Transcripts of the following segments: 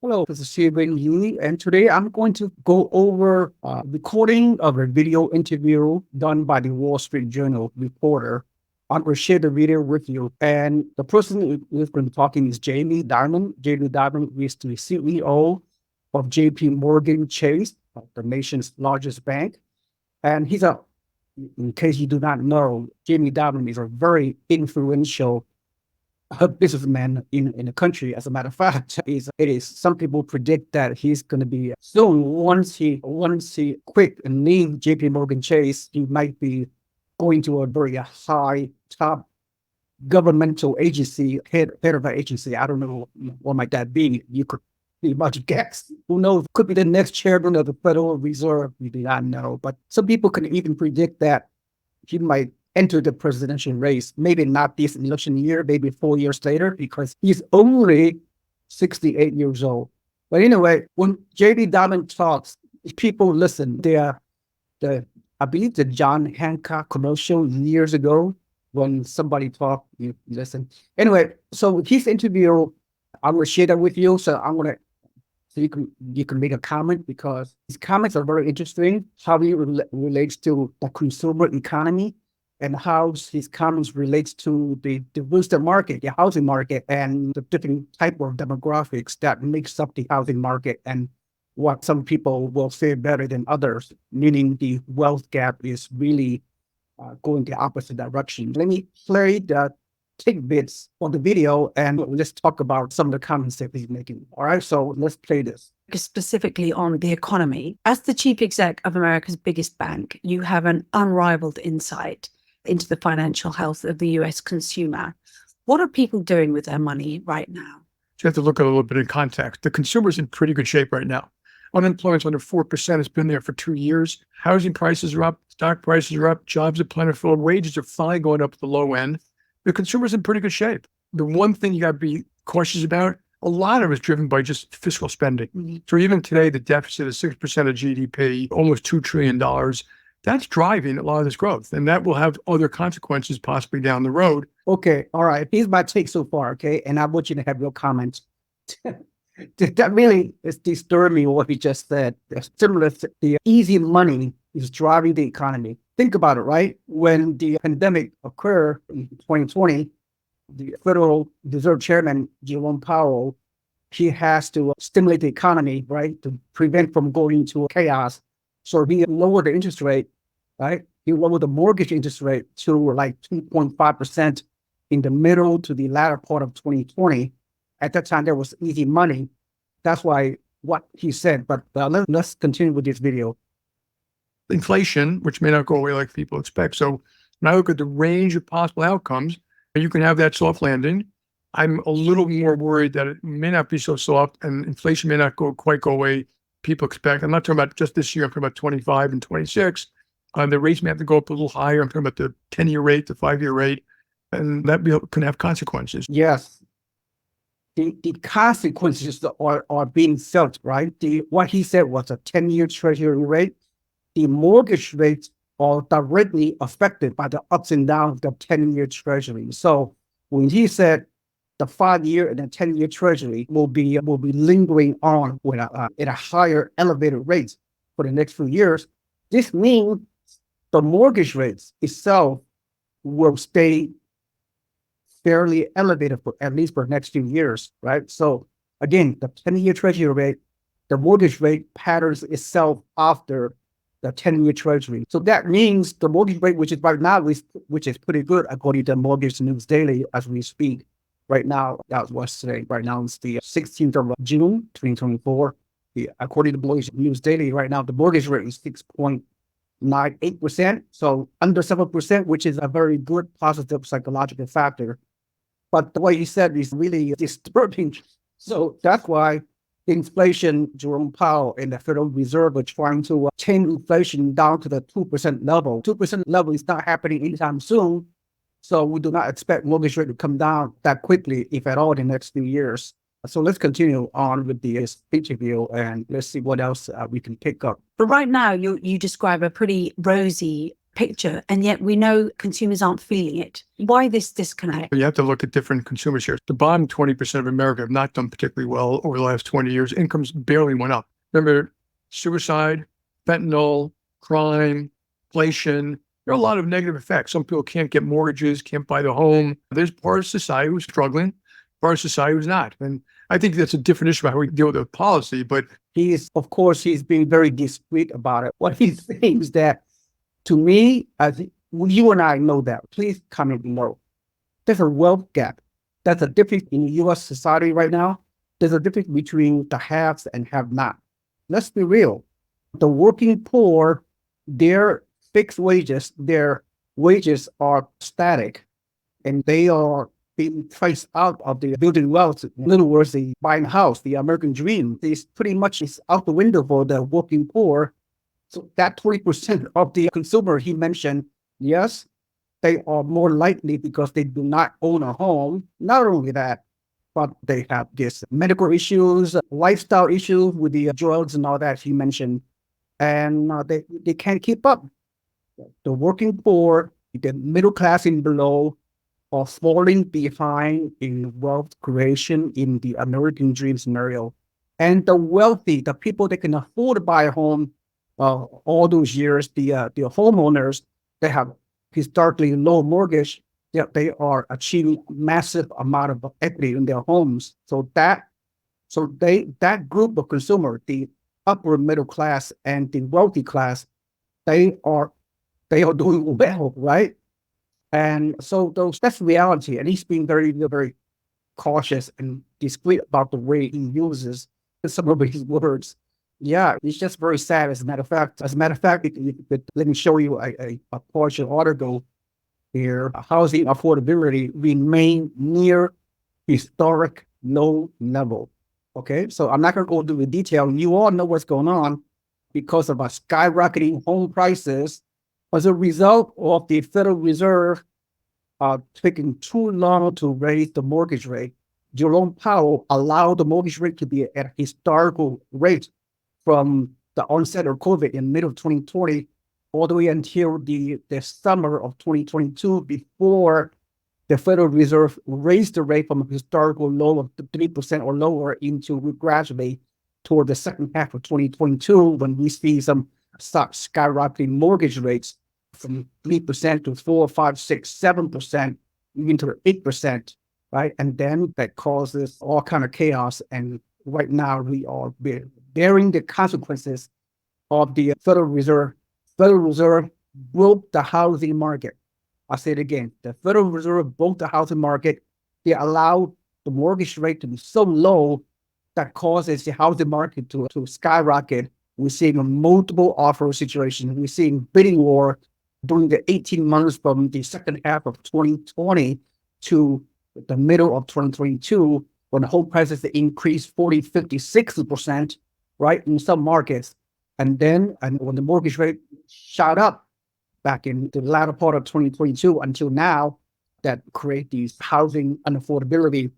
Hello, this is Seewing Yee, and today I'm going to go over a recording of a video interview done by the Wall Street Journal reporter. I'm going to share the video with you. And the person who's going to be talking is Jamie Dimon. Jamie Dimon is the CEO of JPMorgan Chase, the nation's largest bank. And in case you do not know, Jamie Dimon is a very influential a businessman in the country. As a matter of fact, some people predict that he's going to be soon once he quit and leave J.P. Morgan Chase, he might be going to a very high top governmental agency, head of an agency. I don't know what might that be. You could pretty much guess. Who knows? Could be the next chairman of the Federal Reserve. We do not know. But some people can even predict that he might enter the presidential race, maybe not this election year, maybe 4 years later, because he's only 68 years old. But anyway, when J.D. Diamond talks, people listen. I believe the John Hancock commercial years ago, when somebody talked, you listen. Anyway, so his interview, I'm going to share that with you. So you can make a comment because his comments are very interesting. How he relates to the consumer economy and how his comments relates to the real estate market, the housing market, and the different type of demographics that makes up the housing market and what some people will say better than others, meaning the wealth gap is really going the opposite direction. Let me play the tidbits on the video and let's talk about some of the comments that he's making. All right, so let's play this. Specifically on the economy. As the chief exec of America's biggest bank, you have an unrivaled insight into the financial health of the US consumer. What are people doing with their money right now? So you have to look at a little bit in context. The consumer's in pretty good shape right now. Unemployment's under 4%. It's been there for 2 years. Housing prices are up. Stock prices are up. Jobs are plentiful. Wages are finally going up at the low end. The consumer's in pretty good shape. The one thing you got to be cautious about, a lot of it is driven by just fiscal spending. Mm-hmm. So even today, the deficit is 6% of GDP, almost $2 trillion. That's driving a lot of this growth, and that will have other consequences possibly down the road. Okay, all right. Here's my take so far, okay? And I want you to have your comments. That really is disturbing what he just said. Similar to the easy money is driving the economy. Think about it, right? When the pandemic occurred in 2020, the Federal Reserve Chairman, Jerome Powell, he has to stimulate the economy, right, to prevent from going into chaos. So he lowered the interest rate, right? He lowered the mortgage interest rate to like 2.5% in the middle to the latter part of 2020. At that time, there was easy money. That's why what he said. But let's continue with this video. Inflation, which may not go away like people expect. So when I look at the range of possible outcomes, you can have that soft landing. I'm a little more worried that it may not be so soft and inflation may not quite go away people expect. I'm not talking about just this year. I'm talking about 25 and 26. The rates may have to go up a little higher. I'm talking about the 10-year rate, the 5-year rate, and that can have consequences. Yes. The consequences are being felt, right? What he said was a 10-year treasury rate. The mortgage rates are directly affected by the ups and downs of the 10-year treasury. So when he said the 5-year and the 10-year treasury will be lingering on with at a higher elevated rate for the next few years, this means the mortgage rates itself will stay fairly elevated for at least for the next few years, right? So again, the 10-year treasury rate, the mortgage rate patterns itself after the 10-year treasury. So that means the mortgage rate, which is right now, which is pretty good according to Mortgage News Daily as we speak. Right now, that was today. Right now, it's the 16th of June, 2024. According to Mortgage News Daily, right now, the mortgage rate is 6.98%. So under 7%, which is a very good positive psychological factor. But the way he said is really disturbing. So that's why inflation, Jerome Powell and the Federal Reserve are trying to tame inflation down to the 2% level. 2% level is not happening anytime soon. So we do not expect mortgage rate to come down that quickly, if at all, in the next few years. So let's continue on with the interview and let's see what else we can pick up. But right now, you describe a pretty rosy picture, and yet we know consumers aren't feeling it. Why this disconnect? You have to look at different consumer shares. The bottom 20% of America have not done particularly well over the last 20 years. Incomes barely went up. Remember, suicide, fentanyl, crime, inflation. There are a lot of negative effects. Some people can't get mortgages, can't buy the home. There's part of society who's struggling, part of society who's not. And I think that's a different issue about how we deal with the policy. But Of course, he's being very discreet about it. What he's saying is that, to me, I think you and I know that. Please comment below. There's a wealth gap. That's a difference in U.S. society right now. There's a difference between the haves and have-not. Let's be real. The working poor, their fixed wages, their wages are static, and they are being priced out of the building wealth. In other words, the buying a house, the American dream, is pretty much is out the window for the working poor. So that 20% of the consumer he mentioned, yes, they are more likely because they do not own a home. Not only that, but they have this medical issues, lifestyle issues with the drugs and all that he mentioned, and they can't keep up. The working poor, the middle class and below, are falling behind in wealth creation in the American dream scenario. And the wealthy, the people that can afford to buy a home, all those years, the homeowners, they have historically low mortgage, yet they are achieving massive amount of equity in their homes. That group of consumer, the upper middle class and the wealthy class, they are doing well, right? And so that's reality. And he's being very, very cautious and discreet about the way he uses some of his words. Yeah, it's just very sad. As a matter of fact, let me show you a partial article here. Housing affordability remain near historic low level. Okay, so I'm not going to go into the detail. You all know what's going on because of our skyrocketing home prices as a result of the Federal Reserve taking too long to raise the mortgage rate. Jerome Powell allowed the mortgage rate to be at a historical rate from the onset of COVID in middle of 2020 all the way until the summer of 2022, before the Federal Reserve raised the rate from a historical low of 3% or lower into gradually toward the second half of 2022, when we see some skyrocketing mortgage rates from 3% to 4, 5, 6, 7%, even to 8%, right? And then that causes all kind of chaos. And right now we are bearing the consequences of the Federal Reserve. Federal Reserve broke the housing market. I'll say it again. The Federal Reserve broke the housing market. They allowed the mortgage rate to be so low that causes the housing market to skyrocket. We're seeing multiple offer situations. We're seeing bidding war during the 18 months from the second half of 2020 to the middle of 2022, when the home prices increased 40, 50, 60%, right, in some markets. And when the mortgage rate shot up back in the latter part of 2022 until now, that create these housing unaffordability.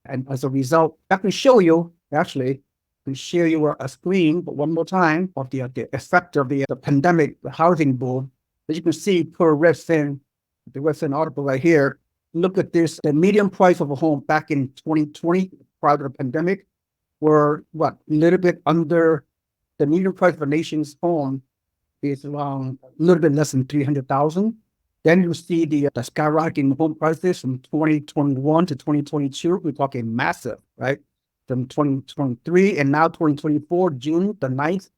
And as a result, I can show you, actually, can share you a screen, but one more time, of the effect of the pandemic, the housing boom. As you can see per Redfin, the Redfin article right here, look at this. The median price of a home back in 2020, prior to the pandemic, were a little bit under the median price of a nation's home is around a little bit less than 300,000. Then you see the skyrocketing home prices from 2021 to 2022. We're talking massive, right? From 2023 and now 2024, June the 9th,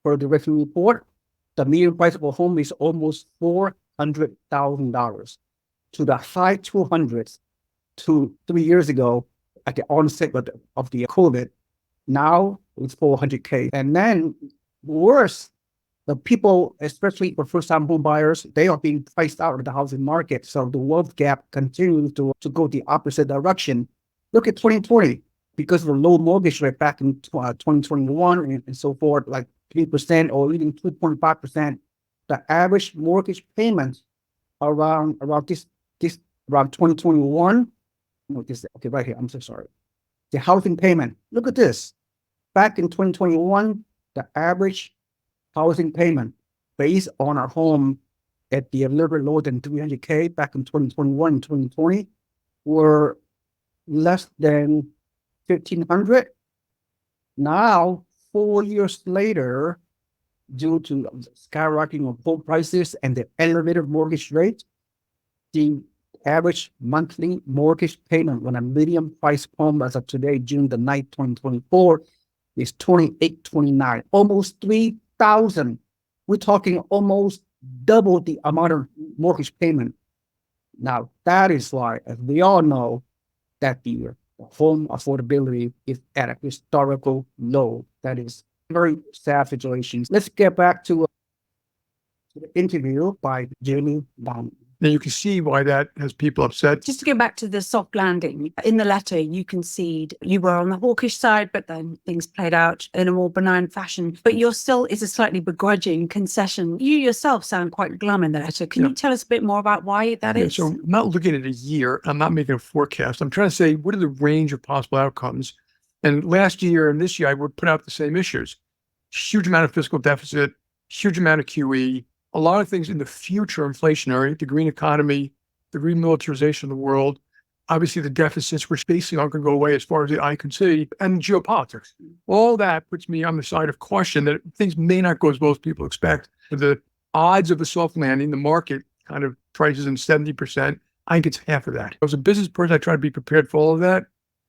for the Redfin report, the median price of a home is almost $400,000 to the high 200s to 3 years ago at the onset of the COVID. Now it's 400K. And then worse, the people, especially for first-time home buyers, they are being priced out of the housing market. So the wealth gap continues to go the opposite direction. Look at 2020, because of the low mortgage rate back in 2021 and so forth, like 3% or even 2.5%, the average mortgage payment around this around 2021. Okay, right here. I'm so sorry. The housing payment. Look at this. Back in 2021, the average housing payment based on our home at the little bit lower than 300K back in 2021 and 2020 were less than 1,500. Now, 4 years later, due to skyrocketing of home prices and the elevated mortgage rate, the average monthly mortgage payment on a medium price home as of today, June the 9th, 2024, is 2,829, almost 3,000. We're talking almost double the amount of mortgage payment. Now, that is why, as we all know, that the home affordability is at a historical low. That is very sad situation. Let's get back to the interview by Jamie Dimon. Now you can see why that has people upset. Just to go back to the soft landing, in the letter, you concede you were on the hawkish side, but then things played out in a more benign fashion. But you're still, it's a slightly begrudging concession. You yourself sound quite glum in the letter. Can you tell us a bit more about why that is? So I'm not looking at a year. I'm not making a forecast. I'm trying to say, what are the range of possible outcomes? And last year and this year, I would put out the same issues. Huge amount of fiscal deficit, huge amount of QE, a lot of things in the future inflationary, the green economy, the remilitarization of the world, obviously the deficits, which basically aren't going to go away as far as the eye can see, and geopolitics. All that puts me on the side of caution that things may not go as well as people expect. The odds of a soft landing, the market kind of prices in 70%. I think it's half of that. As a business person, I try to be prepared for all of that.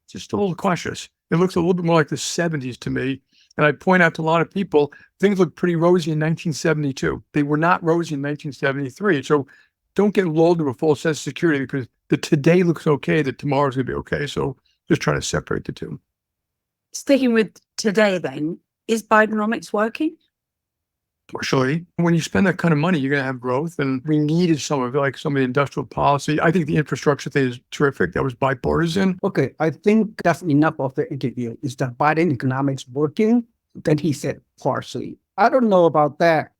Just a little cautious. It looks a little bit more like the 70s to me. And I point out to a lot of people, things look pretty rosy in 1972. They were not rosy in 1973. So don't get lulled to a false sense of security because the today looks okay, that tomorrow's going to be okay. So just trying to separate the two. Sticking with today then, is Bidenomics working? Partially. When you spend that kind of money, you're going to have growth. And we needed some of it, like some of the industrial policy. I think the infrastructure thing is terrific. That was bipartisan. Okay, I think that's enough of the interview. Is that Biden economics working? Then he said partially. I don't know about that.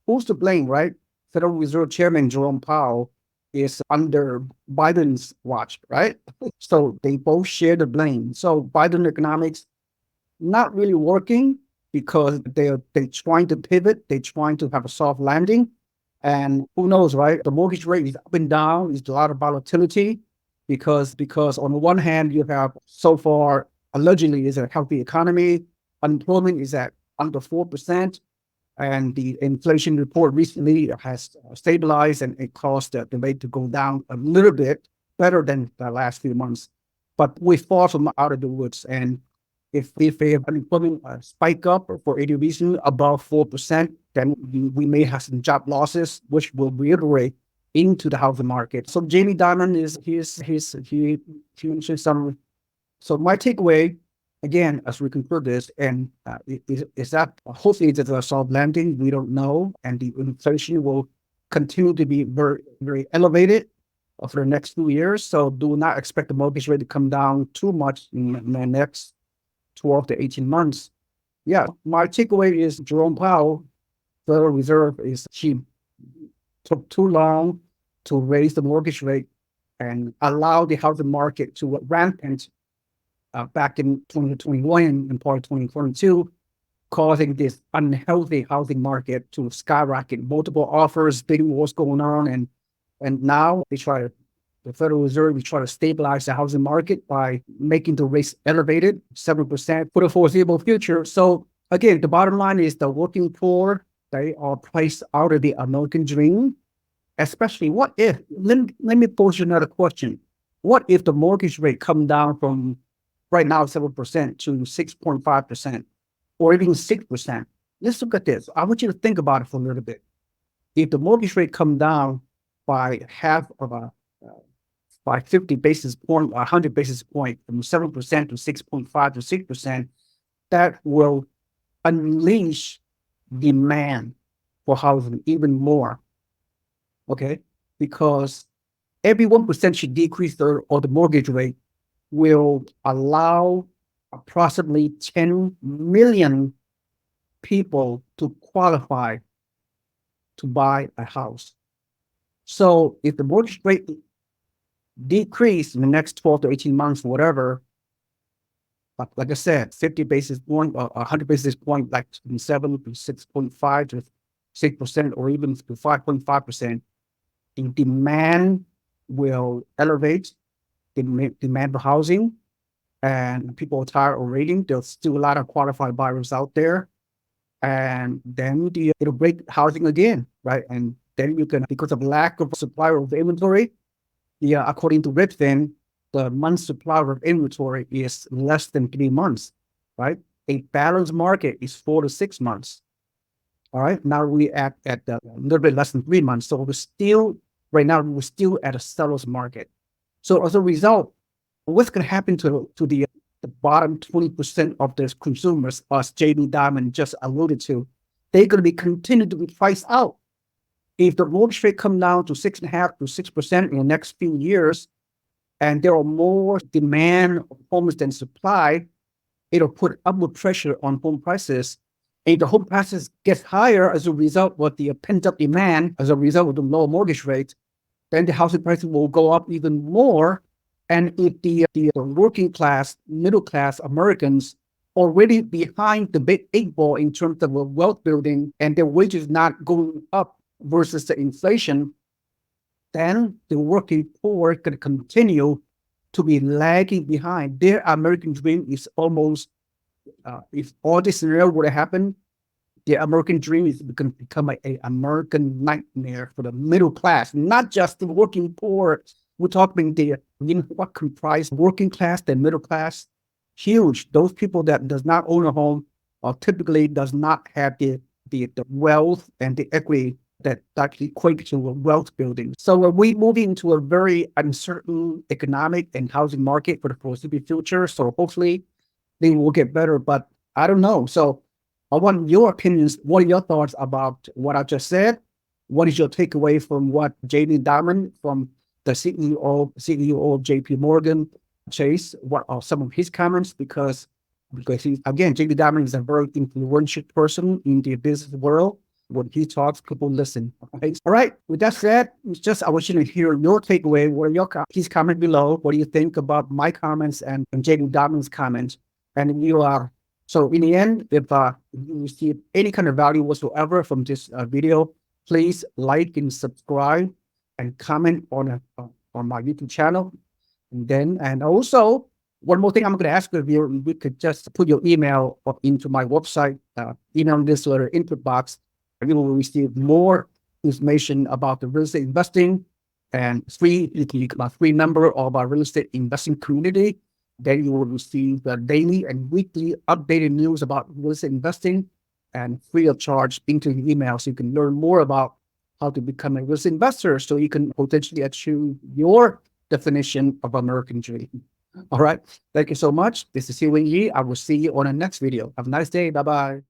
Who's to blame, right? Federal Reserve Chairman Jerome Powell is under Biden's watch, right? So they both share the blame. So Biden economics not really working because they're trying to pivot, they're trying to have a soft landing. And who knows, right? The mortgage rate is up and down, there's a lot of volatility because on the one hand, you have so far allegedly is a healthy economy, unemployment is at under 4%, and the inflation report recently has stabilized and it caused the rate to go down a little bit better than the last few months. But we're far from out of the woods. And if unemployment spike up for any reason above 4%, then we may have some job losses, which will reiterate into the housing market. So Jamie Dimon he mentioned some. So my takeaway, again, as we conclude this, and is that hopefully it's a soft landing. We don't know, and the inflation will continue to be very, very elevated for the next 2 years. So do not expect the mortgage rate to come down too much in the next 12 to 18 months. Yeah, my takeaway is Jerome Powell, Federal Reserve, he took too long to raise the mortgage rate and allow the housing market to rampant back in 2021 and part of 2022, causing this unhealthy housing market to skyrocket. Multiple offers, bidding wars going on, and now the Federal Reserve is trying to stabilize the housing market by making the rates elevated, 7% for the foreseeable future. So again, the bottom line is the working poor, they are priced out of the American dream. Especially what if, let me pose you another question. What if the mortgage rate come down from right now 7% to 6.5% or even 6%? Let's look at this. I want you to think about it for a little bit. If the mortgage rate come down by by 50 basis point, 100 basis point, from 7% to 6.5 to 6%, that will unleash demand for housing even more. Okay, because every 1% should decrease the mortgage rate will allow approximately 10 million people to qualify to buy a house. So if the mortgage rate decrease in the next 12 to 18 months, whatever, like I said, 50 basis point or 100 basis point, like from 7 to 6.5 to 6% or even to 5.5%, the demand will elevate, demand for housing, and people are tired of waiting. There's still a lot of qualified buyers out there. And then it'll break housing again, right? And then you can, because of lack of supply of inventory, according to Redfin, the month supply of inventory is less than 3 months, right? A balanced market is 4 to 6 months. All right. Now we at a little bit less than 3 months. So we're still, right now, we're still at a seller's market. So as a result, what's going to happen to the bottom 20% of the consumers, as JD Diamond just alluded to? They're going to be continued to be priced out. If the mortgage rate come down to 6.5 to 6% in the next few years, and there are more demand of homes than supply, it'll put upward pressure on home prices. If the home prices get higher as a result of the pent-up demand, as a result of the low mortgage rate, then the housing prices will go up even more. And if the working class, middle class Americans already behind the big eight ball in terms of wealth building and their wages not going up versus the inflation, then the working poor are going to continue to be lagging behind. Their American dream is almost, if all this scenario were to happen, the American dream is going to become an American nightmare for the middle class, not just the working poor. We're talking what comprise working class, the middle class, huge. Those people that does not own a home or typically does not have the wealth and the equity that equates to a wealth building. So we're moving into a very uncertain economic and housing market for the foreseeable future. So hopefully things will get better, but I don't know. So I want your opinions. What are your thoughts about what I just said? What is your takeaway from what JD Diamond, from the CEO of JPMorgan Chase, what are some of his comments? Because he's, again, JD Diamond is a very influential person in the business world. When he talks, people listen. Okay? All right. With that said, it's just I want you to hear your takeaway. What are your please comment below. What do you think about my comments and JD Diamond's comments? And you are so in the end, if you receive any kind of value whatsoever from this video, please like and subscribe and comment on my YouTube channel. And also, one more thing I'm going to ask of you, we could just put your email into my website, email newsletter input box, and you will receive more information about the real estate investing and you can become a free member of our real estate investing community. Then you will receive the daily and weekly updated news about real estate investing and free of charge into your email, so you can learn more about how to become a real estate investor so you can potentially achieve your definition of American dream. All right. Thank you so much. This is Seewing Yee. I will see you on the next video. Have a nice day. Bye-bye.